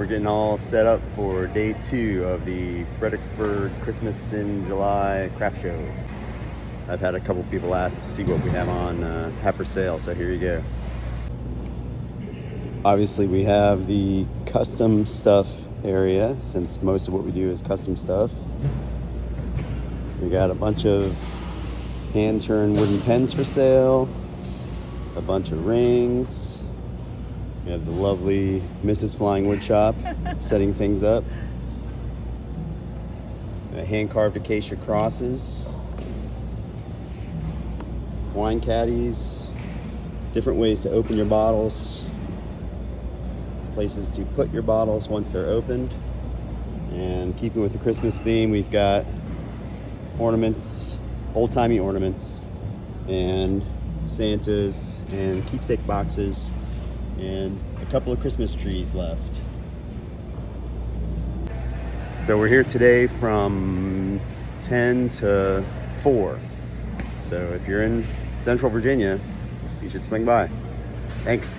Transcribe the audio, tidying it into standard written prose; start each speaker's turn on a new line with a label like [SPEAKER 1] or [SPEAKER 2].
[SPEAKER 1] We're getting all set up for day 2 of the Fredericksburg Christmas in July craft show. I've had a couple people ask to see what we have for sale, so here you go. Obviously we have the custom stuff area, since most of what we do is custom stuff. We got a bunch of hand-turned wooden pens for sale, a bunch of rings. We have the lovely Mrs. Flying Woodshop setting things up. Hand-carved acacia crosses, wine caddies, different ways to open your bottles, places to put your bottles once they're opened. And keeping with the Christmas theme, we've got ornaments, old-timey ornaments, and Santas and keepsake boxes, and a couple of Christmas trees left. So we're here today from 10 to 4. So if you're in Central Virginia, you should swing by. Thanks.